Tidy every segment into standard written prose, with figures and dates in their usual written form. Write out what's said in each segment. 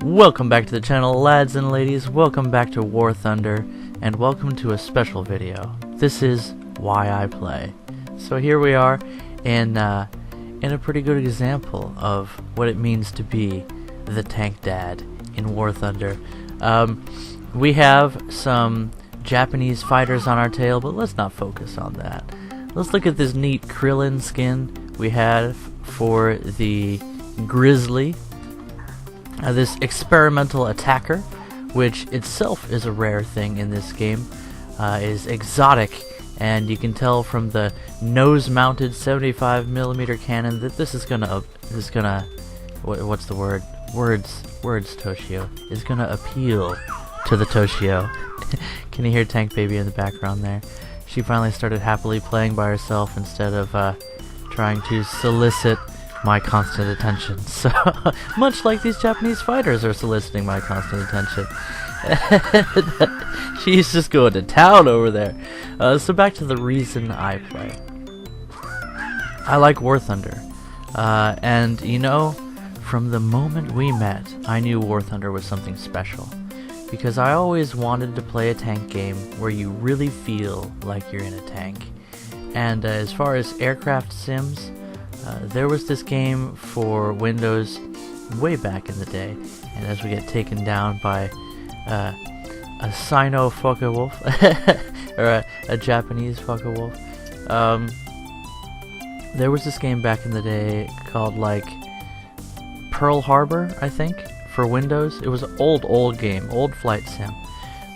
Welcome back to the channel, lads and ladies. Welcome back to War Thunder, and welcome to a special video. This is why I play. So here we are in a pretty good example of what it means to be the tank dad in War Thunder. We have some Japanese fighters on our tail, but let's not focus on that. Let's look at this neat Krillin skin we had for the Grizzly. This experimental attacker, which itself is a rare thing in this game, is exotic, and you can tell from the nose-mounted 75mm cannon that this is gonna what's the word? Words, Toshio, is gonna appeal to the Toshio. Can you hear Tank Baby in the background there? She finally started happily playing by herself instead of trying to solicit my constant attention. So much like these Japanese fighters are soliciting my constant attention. She's just going to town over there. So back to the reason I play. I like War Thunder. And you know, from the moment we met, I knew War Thunder was something special. Because I always wanted to play a tank game where you really feel like you're in a tank. And as far as aircraft sims, there was this game for Windows way back in the day, and as we get taken down by a Sino fucker wolf, or a Japanese fucker wolf, there was this game back in the day called like Pearl Harbor, I think, for Windows. It was an old game, old flight sim,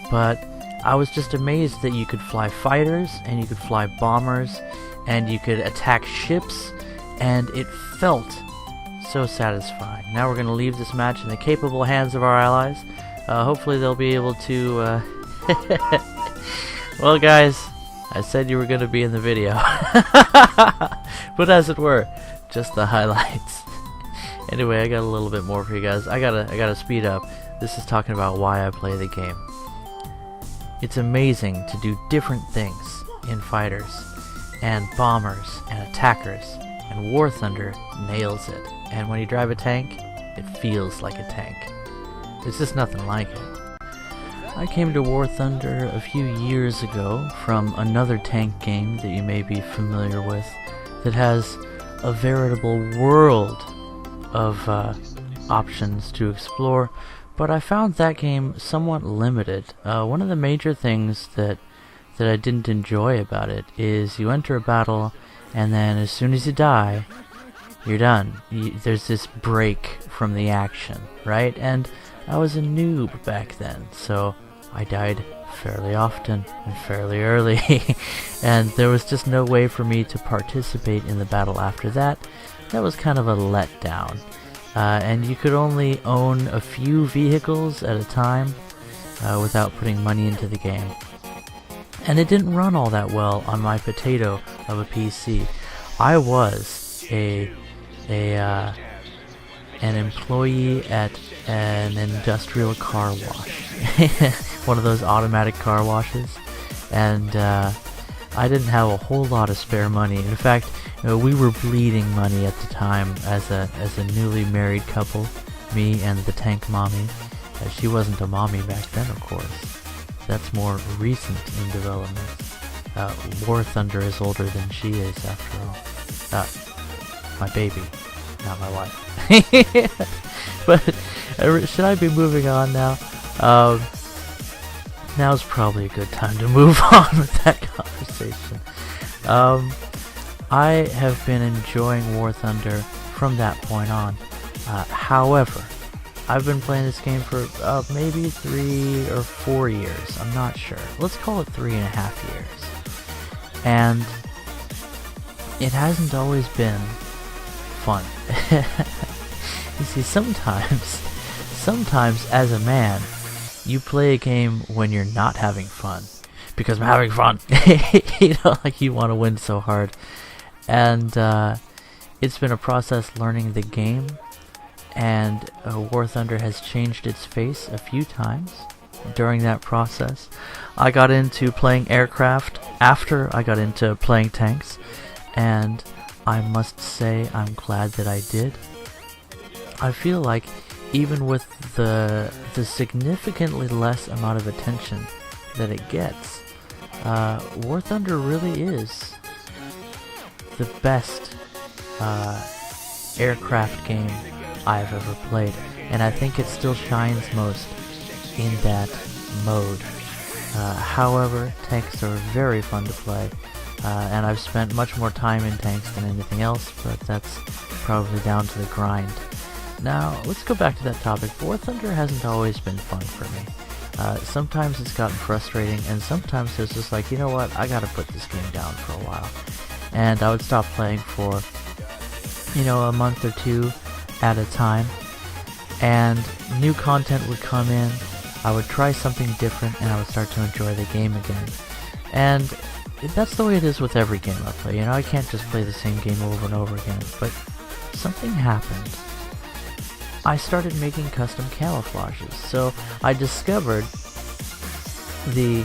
but I was just amazed that you could fly fighters, and you could fly bombers, and you could attack ships, and it felt so satisfying. Now we're going to leave this match in the capable hands of our allies. Hopefully they'll be able to... Well guys, I said you were going to be in the video. But as it were, just the highlights. Anyway, I got a little bit more for you guys. I gotta speed up. This is talking about why I play the game. It's amazing to do different things in fighters, and bombers, and attackers. And War Thunder nails it. And when you drive a tank, it feels like a tank. There's just nothing like it. I came to War Thunder a few years ago from another tank game that you may be familiar with that has a veritable world of options to explore, but I found that game somewhat limited. One of the major things that I didn't enjoy about it is you enter a battle, and then as soon as you die, you're done. There's this break from the action, right? And I was a noob back then, so I died fairly often and fairly early. And there was just no way for me to participate in the battle after that. That was kind of a letdown. And you could only own a few vehicles at a time without putting money into the game. And it didn't run all that well on my potato of a PC. I was an employee at an industrial car wash, one of those automatic car washes, and I didn't have a whole lot of spare money. In fact, we were bleeding money at the time as a newly married couple, me and the tank mommy. She wasn't a mommy back then, of course. That's more recent in development. War Thunder is older than she is, after all. My baby, not my wife. But should I be moving on now? Now's probably a good time to move on with that conversation. I have been enjoying War Thunder from that point on. However, I've been playing this game for maybe 3 or 4 years. I'm not sure. Let's call it 3.5 years. And it hasn't always been fun. You see, sometimes as a man, you play a game when you're not having fun. Because I'm having fun. You know, like you want to win so hard. And it's been a process learning the game. And War Thunder has changed its face a few times during that process. I got into playing aircraft after I got into playing tanks, and I must say I'm glad that I did. I feel like even with the significantly less amount of attention that it gets, War Thunder really is the best aircraft game I've ever played, and I think it still shines most in that mode. However, tanks are very fun to play, and I've spent much more time in tanks than anything else, but that's probably down to the grind. Now, let's go back to that topic. War Thunder hasn't always been fun for me. Sometimes it's gotten frustrating, and sometimes it's just like, you know what, I gotta put this game down for a while. And I would stop playing for, you know, a month or two at a time, and new content would come in. I would try something different, and I would start to enjoy the game again. And that's the way it is with every game I play. You know, I can't just play the same game over and over again, but something happened. I started making custom camouflages, so I discovered the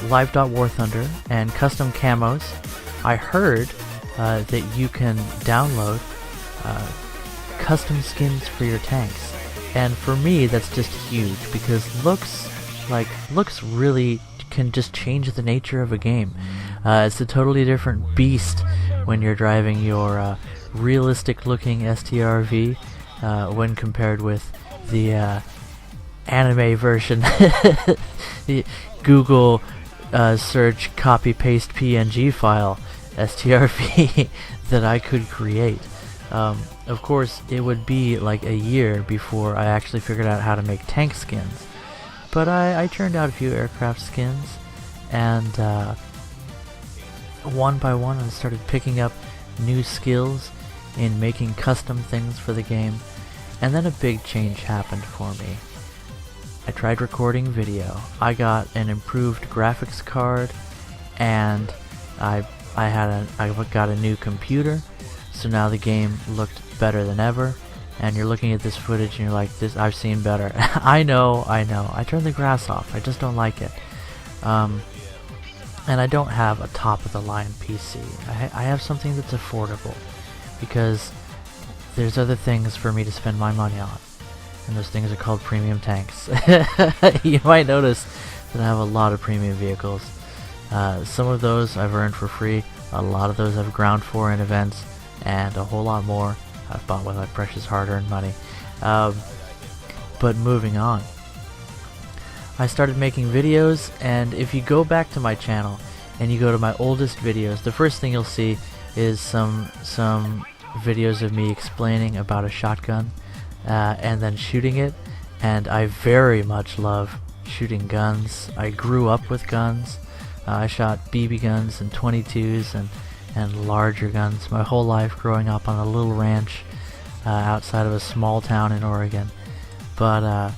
Live.War Thunder and custom camos. I heard that you can download custom skins for your tanks, and for me that's just huge, because looks really can just change the nature of a game. It's a totally different beast when you're driving your realistic looking STRV when compared with the anime version. The Google search copy paste PNG file STRV that I could create. Of course, it would be like a year before I actually figured out how to make tank skins, but I turned out a few aircraft skins, and one by one I started picking up new skills in making custom things for the game, and then a big change happened for me. I tried recording video. I got an improved graphics card, and I got a new computer, so now the game looked better than ever. And you're looking at this footage and you're like, "This I've seen better." I know. I turned the grass off. I just don't like it. And I don't have a top-of-the-line PC. I have something that's affordable, because there's other things for me to spend my money on, and those things are called premium tanks. You might notice that I have a lot of premium vehicles. Some of those I've earned for free, a lot of those I've ground for in events, and a whole lot more I've bought with my precious hard-earned money. But moving on, I started making videos, and if you go back to my channel and you go to my oldest videos, the first thing you'll see is some videos of me explaining about a shotgun and then shooting it. And I very much love shooting guns. I grew up with guns. I shot BB guns and 22s and larger guns my whole life, growing up on a little ranch outside of a small town in Oregon. But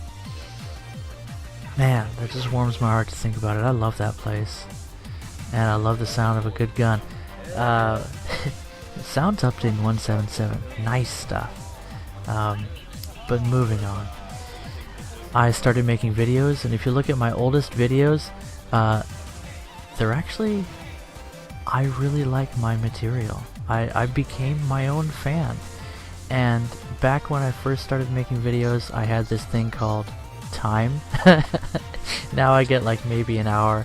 man, that just warms my heart to think about it. I love that place, and I love the sound of a good gun. Sounds updating 177, nice stuff. But moving on, I started making videos, and if you look at my oldest videos, they're actually, I really like my material. I became my own fan, and back when I first started making videos, I had this thing called time. Now I get like maybe an hour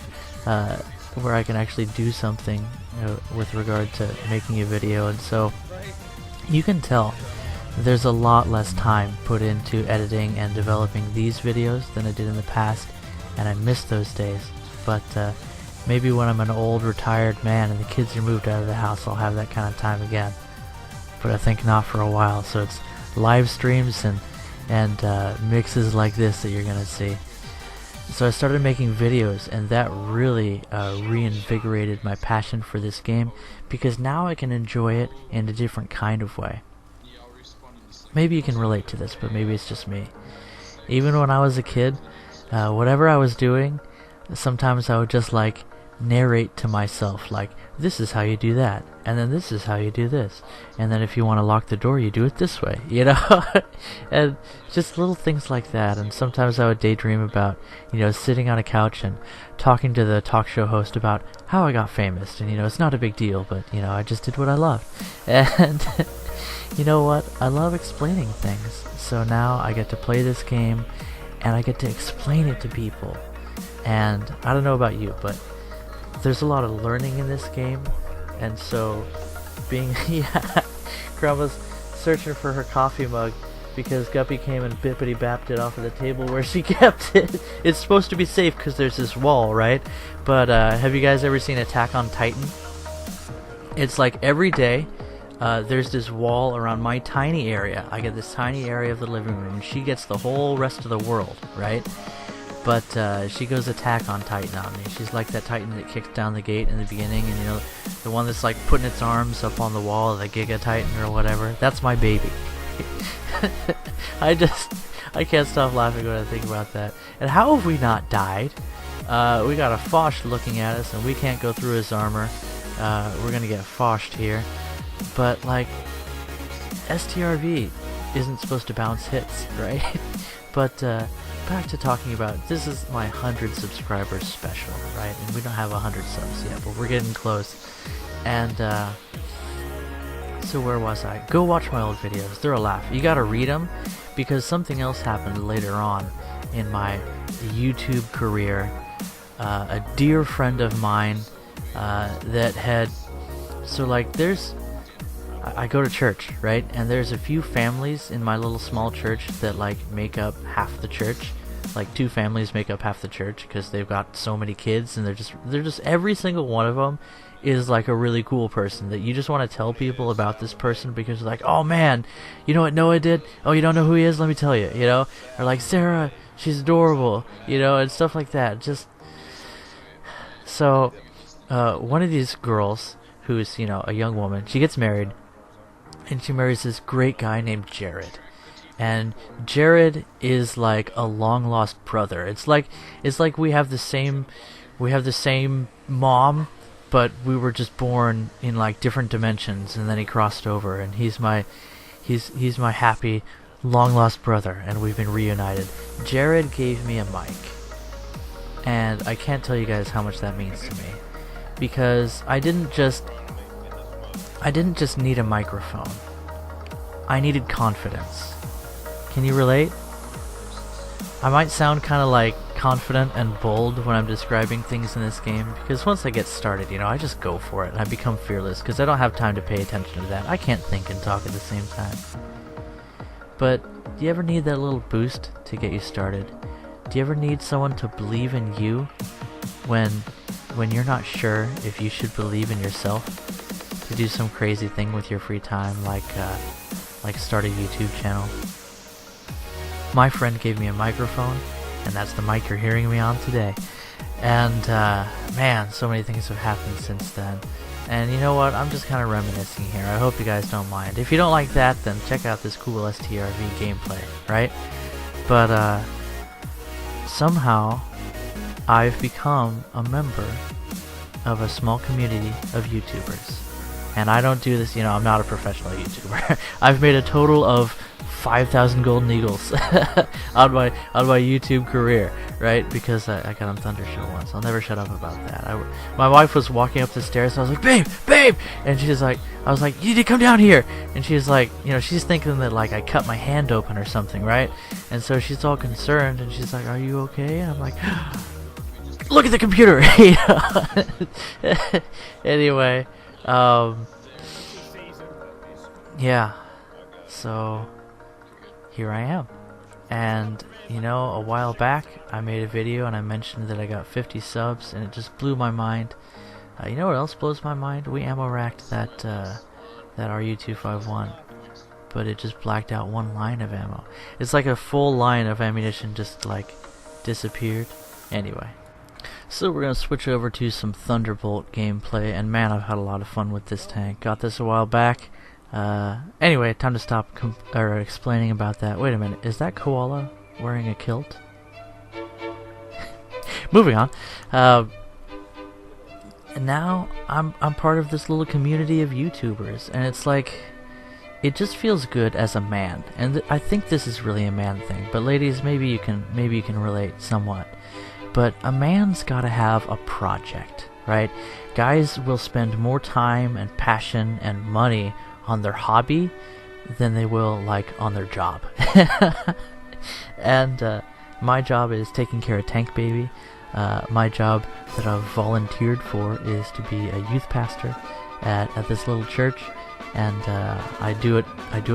where I can actually do something with regard to making a video, and so you can tell there's a lot less time put into editing and developing these videos than I did in the past, and I miss those days. But maybe when I'm an old retired man and the kids are moved out of the house, I'll have that kind of time again, but I think not for a while. So it's live streams and mixes like this that you're gonna see. So I started making videos, and that really reinvigorated my passion for this game, because now I can enjoy it in a different kind of way. Maybe you can relate to this, but maybe it's just me. Even when I was a kid, whatever I was doing, sometimes I would just like narrate to myself, like, this is how you do that, and then this is how you do this, and then if you want to lock the door, you do it this way, you know? And just little things like that. And sometimes I would daydream about, you know, sitting on a couch and talking to the talk show host about how I got famous, and, you know, it's not a big deal, but, you know, I just did what I loved. And You know what? I love explaining things. So now I get to play this game and I get to explain it to people. And I don't know about you, but there's a lot of learning in this game. And so being yeah, Grandma's searching for her coffee mug because Guppy came and bippity-bapped it off of the table where she kept it. It's supposed to be safe because there's this wall, right? But have you guys ever seen Attack on Titan? It's like every day there's this wall around my tiny area. I get this tiny area of the living room, and she gets the whole rest of the world, right? But she goes Attack on Titan on me. She's like that Titan that kicks down the gate in the beginning, and you know, the one that's like putting its arms up on the wall, the Giga Titan or whatever. That's my baby. I can't stop laughing when I think about that. And how have we not died? We got a Fosh looking at us, and we can't go through his armor. We're gonna get Foshed here. But like, STRV isn't supposed to bounce hits, right? But back to talking about, this is my 100 subscribers special, right? And we don't have 100 subs yet, but we're getting close. And so where was I? Go watch my old videos. They're a laugh. You gotta read them because something else happened later on in my YouTube career. A dear friend of mine that had, so like I go to church, right? And there's a few families in my little small church that like make up half the church. Like 2 families make up half the church because they've got so many kids, and they're just every single one of them is like a really cool person that you just want to tell people about this person because they're like, oh man, you know what Noah did? Oh, you don't know who he is? Let me tell you, you know? Or like, Sarah, she's adorable, you know, and stuff like that. Just so one of these girls who's, you know, a young woman, she gets married, and she marries this great guy named Jared. And Jared is like a long lost brother. It's like we have the same mom, but we were just born in like different dimensions, and then he crossed over, and he's my happy long lost brother, and we've been reunited. Jared gave me a mic, and I can't tell you guys how much that means to me, because I didn't just need a microphone. I needed confidence. Can you relate? I might sound kind of like confident and bold when I'm describing things in this game, because once I get started, you know, I just go for it and I become fearless because I don't have time to pay attention to that. I can't think and talk at the same time. But do you ever need that little boost to get you started? Do you ever need someone to believe in you when you're not sure if you should believe in yourself to do some crazy thing with your free time, like start a YouTube channel? My friend gave me a microphone, and that's the mic you're hearing me on today. And man, so many things have happened since then. And you know what? I'm just kind of reminiscing here. I hope you guys don't mind. If you don't like that, then check out this cool STRV gameplay, right? But somehow I've become a member of a small community of YouTubers. And I don't do this, you know, I'm not a professional YouTuber. I've made a total of 5,000 golden eagles on my YouTube career, right? Because I got on Thunder Show once. I'll never shut up about that. My wife was walking up the stairs, and I was like, babe, and she's like, I was like, you need to come down here, and she's like, you know, she's thinking that like I cut my hand open or something, right? And so she's all concerned, and she's like, are you okay? And I'm like, look at the computer. Anyway, yeah, so here I am. And you know, a while back I made a video and I mentioned that I got 50 subs, and it just blew my mind. You know what else blows my mind? We ammo racked that RU-251, but it just blacked out one line of ammo. It's like a full line of ammunition just like disappeared. Anyway, so we're gonna switch over to some Thunderbolt gameplay, and man, I've had a lot of fun with this tank. Got this a while back. Anyway, time to stop explaining about that. Wait a minute, is that koala wearing a kilt? Moving on. And now I'm part of this little community of YouTubers, and it's like, it just feels good as a man. And I think this is really a man thing, but ladies, maybe you can relate somewhat. But a man's gotta have a project, right? Guys will spend more time and passion and money on their hobby than they will like on their job. And my job is taking care of Tank Baby. My job that I've volunteered for is to be a youth pastor at this little church, and I do it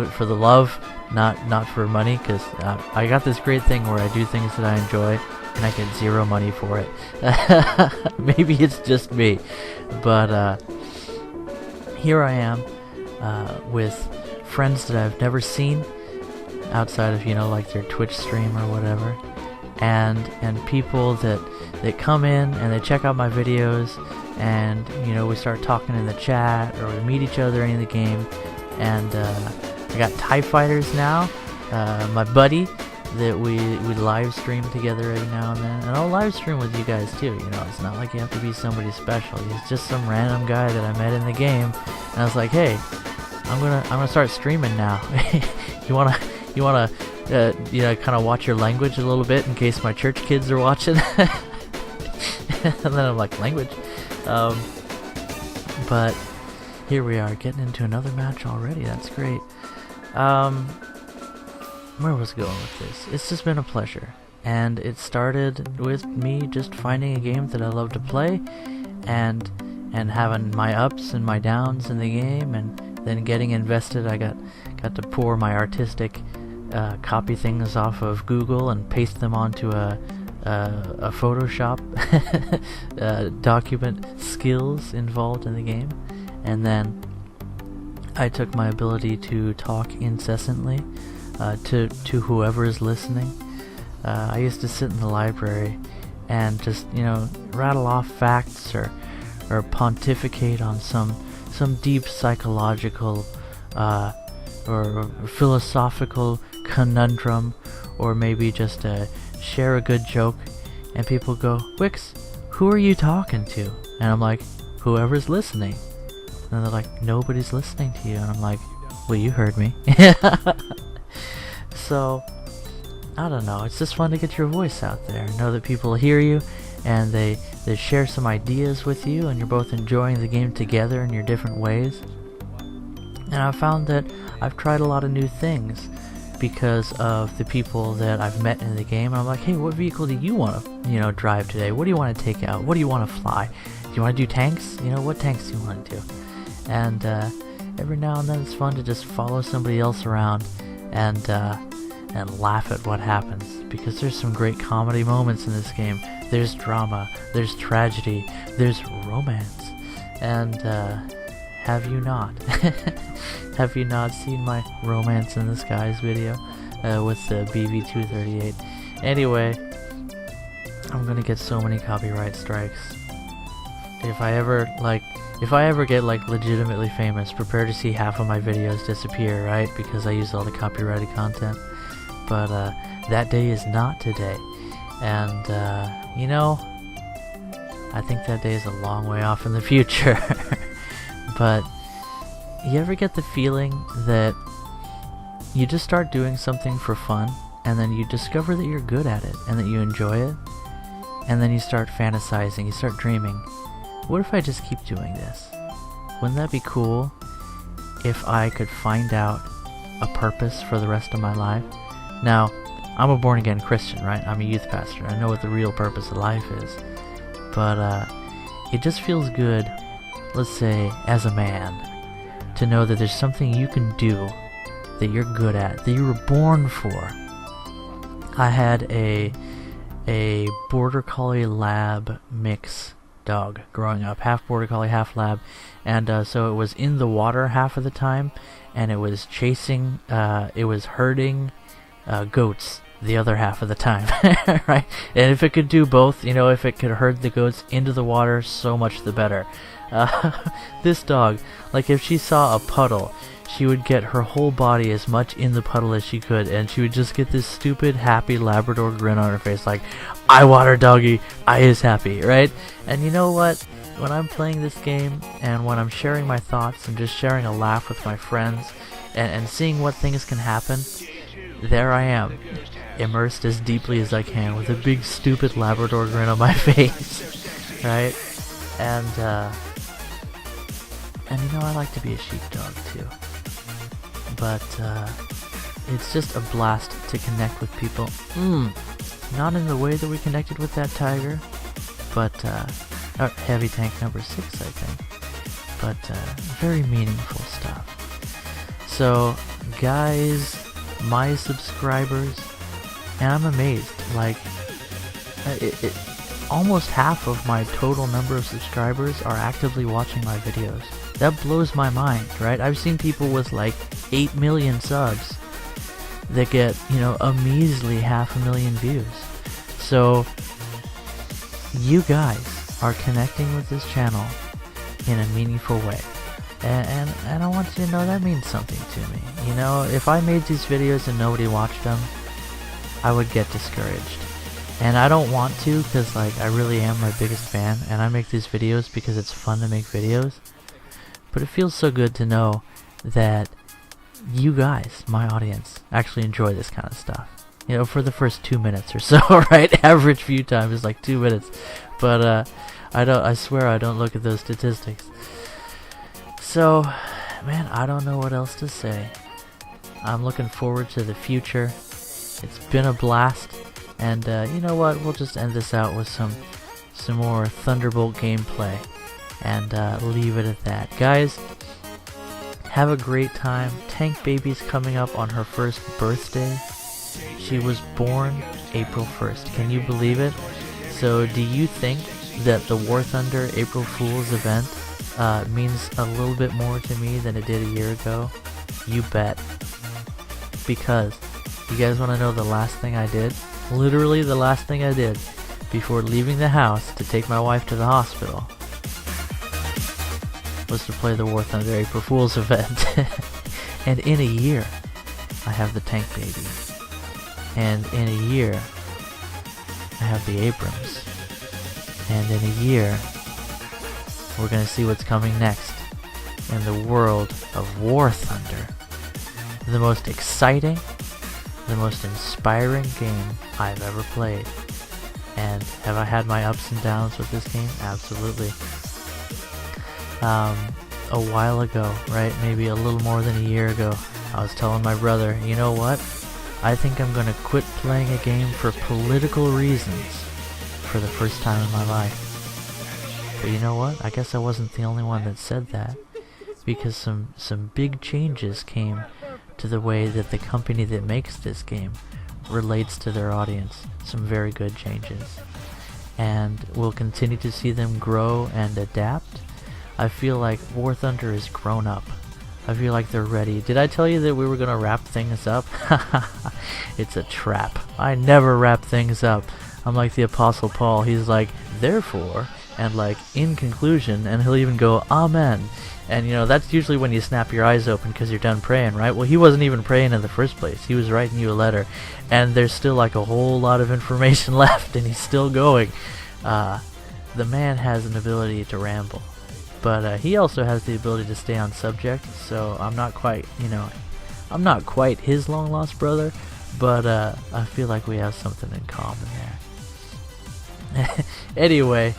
for the love, not for money, because I got this great thing where I do things that I enjoy and I get zero money for it. Maybe it's just me, but here I am with friends that I've never seen outside of, like their Twitch stream or whatever, and people that come in and they check out my videos, and we start talking in the chat, or we meet each other in the game. And I got TIE Fighters now, my buddy that we live stream together every now and then, and I'll live stream with you guys too. It's not like you have to be somebody special. He's just some random guy that I met in the game, and I was like, hey, I'm gonna start streaming now. you wanna kind of watch your language a little bit in case my church kids are watching. And then I'm like, language? But here we are, getting into another match already. That's great. Where was I going with this? It's just been a pleasure. And it started with me just finding a game that I love to play, and having my ups and my downs in the game, and then getting invested. I got to pour my artistic copy things off of Google and paste them onto a Photoshop document skills involved in the game, and then I took my ability to talk incessantly to whoever is listening. I used to sit in the library and just rattle off facts or pontificate on some deep psychological or philosophical conundrum, or maybe just share a good joke, and people go, Wix, who are you talking to? And I'm like, whoever's listening. And they're like, nobody's listening to you. And I'm like, well, you heard me. So, I don't know, it's just fun to get your voice out there, know that people hear you, and they share some ideas with you, and you're both enjoying the game together in your different ways. And I found that I've tried a lot of new things because of the people that I've met in the game. And I'm like, hey, what vehicle do you want to, drive today? What do you want to take out? What do you want to fly? Do you want to do tanks? What tanks do you want to do? And every now and then it's fun to just follow somebody else around and laugh at what happens, because there's some great comedy moments in this game. There's drama, there's tragedy, there's romance, and have you not? Have you not seen my Romance in the Skies video with the BV238? Anyway, I'm gonna get so many copyright strikes. If I ever get legitimately famous, prepare to see half of my videos disappear, right? Because I use all the copyrighted content. But that day is not today. And I think that day is a long way off in the future. But you ever get the feeling that you just start doing something for fun, and then you discover that you're good at it, and that you enjoy it, and then you start fantasizing, you start dreaming, what if I just keep doing this? Wouldn't that be cool if I could find out a purpose for the rest of my life? Now, I'm a born-again Christian, right? I'm a youth pastor. I know what the real purpose of life is. But it just feels good, let's say, as a man, to know that there's something you can do that you're good at, that you were born for. I had a Border Collie Lab mix dog growing up, half Border Collie, half Lab, and so it was in the water half of the time, and it was chasing, it was herding goats the other half of the time, right? And if it could do both, if it could herd the goats into the water, so much the better. This dog, like if she saw a puddle, she would get her whole body as much in the puddle as she could, and she would just get this stupid, happy Labrador grin on her face, like, I water doggy, I is happy, right? And you know what? When I'm playing this game, and when I'm sharing my thoughts, and just sharing a laugh with my friends, and seeing what things can happen, there I am, immersed as deeply as I can, with a big, stupid Labrador grin on my face, right? And I like to be a sheepdog, too. but it's just a blast to connect with people. Not in the way that we connected with that tiger, but heavy tank number 6, I think. But very meaningful stuff. So, guys, my subscribers, and I'm amazed. Like, almost half of my total number of subscribers are actively watching my videos. That blows my mind, right? I've seen people with like 8 million subs that get, a measly 500,000 views. So, you guys are connecting with this channel in a meaningful way. And I want you to know that means something to me. If I made these videos and nobody watched them, I would get discouraged. And I don't want to, because I really am my biggest fan, and I make these videos because it's fun to make videos. But it feels so good to know that you guys, my audience, actually enjoy this kind of stuff. For the first 2 minutes or so, right? Average view time is like 2 minutes. But I swear I don't look at those statistics. So, man, I don't know what else to say. I'm looking forward to the future. It's been a blast. And you know what? We'll just end this out with some more Thunderbolt gameplay. And leave it at that. Guys, have a great time. Tank Baby's coming up on her first birthday. She was born April 1st. Can you believe it? So do you think that the War Thunder April Fool's event means a little bit more to me than it did a year ago? You bet. Because, you guys want to know the last thing I did? Literally the last thing I did before leaving the house to take my wife to the hospital was to play the War Thunder April Fool's event. And in a year, I have the Tank Baby. And in a year, I have the Abrams. And in a year, we're gonna see what's coming next in the world of War Thunder. The most exciting, the most inspiring game I've ever played. And have I had my ups and downs with this game? Absolutely. A while ago, right, maybe a little more than a year ago, I was telling my brother, you know what? I think I'm gonna quit playing a game for political reasons for the first time in my life. But you know what? I guess I wasn't the only one that said that, because some big changes came to the way that the company that makes this game relates to their audience. Some very good changes. And we'll continue to see them grow and adapt. I feel like War Thunder is grown up. I feel like they're ready. Did I tell you that we were gonna wrap things up? It's a trap. I never wrap things up. I'm like the Apostle Paul. He's like, therefore, and like, in conclusion, and he'll even go, amen. And that's usually when you snap your eyes open because you're done praying, right? Well, he wasn't even praying in the first place. He was writing you a letter. And there's still like a whole lot of information left, and he's still going. The man has an ability to ramble. But he also has the ability to stay on subject, so I'm not quite, I'm not quite his long-lost brother, but I feel like we have something in common there. Anyway,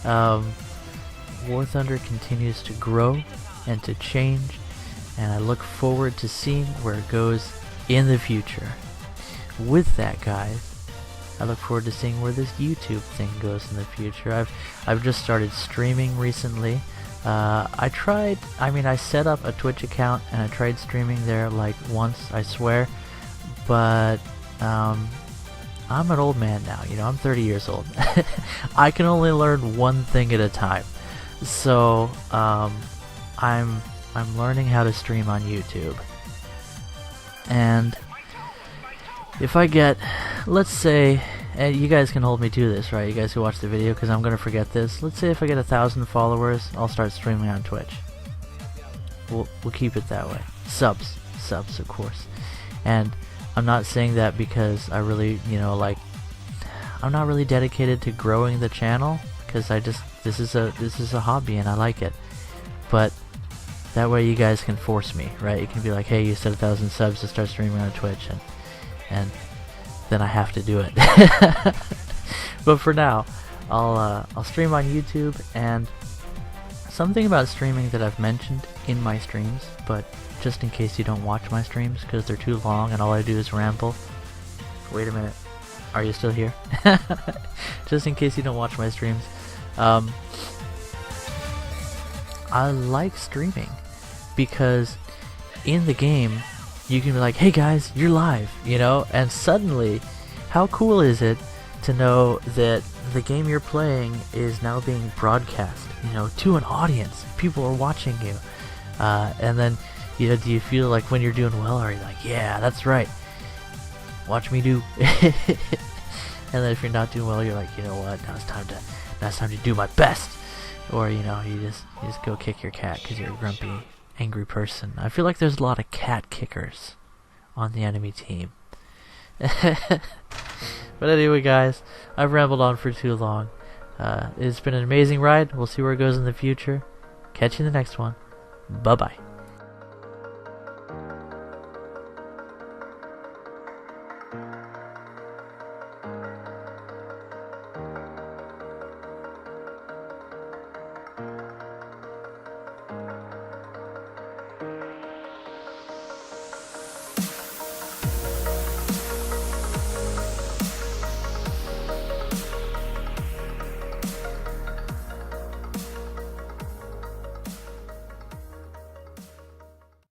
War Thunder continues to grow and to change, and I look forward to seeing where it goes in the future. With that, guys, I look forward to seeing where this YouTube thing goes in the future. I've just started streaming recently. I set up a Twitch account and I tried streaming there like once, I swear, but I'm an old man now, I'm 30 years old. I can only learn one thing at a time. So, I'm learning how to stream on YouTube. And if I get, let's say, and you guys can hold me to this, right? You guys who watch the video, because I'm going to forget this. Let's say if I get 1,000 followers, I'll start streaming on Twitch. We'll keep it that way. Subs, of course. And I'm not saying that because I really, I'm not really dedicated to growing the channel, because this is a hobby and I like it. But that way you guys can force me, right? You can be like, hey, you said 1,000 subs to start streaming on Twitch, and then I have to do it. But for now, I'll stream on YouTube, and something about streaming that I've mentioned in my streams, but just in case you don't watch my streams because they're too long and all I do is ramble. Wait a minute. Are you still here? Just in case you don't watch my streams. I like streaming because in the game you can be like, hey guys, you're live, you know, and suddenly how cool is it to know that the game you're playing is now being broadcast, you know, to an audience. People are watching you. And then, you know, do you feel like when you're doing well, are you like, yeah, that's right, watch me do. And then if you're not doing well, you're like, you know what, now it's time to do my best. Or, you know, you just go kick your cat because you're a grumpy, angry person. I feel like there's a lot of cat kickers on the enemy team. But anyway, guys, I've rambled on for too long. It's been an amazing ride. We'll see where it goes in the future. Catch you in the next one. Bye-bye.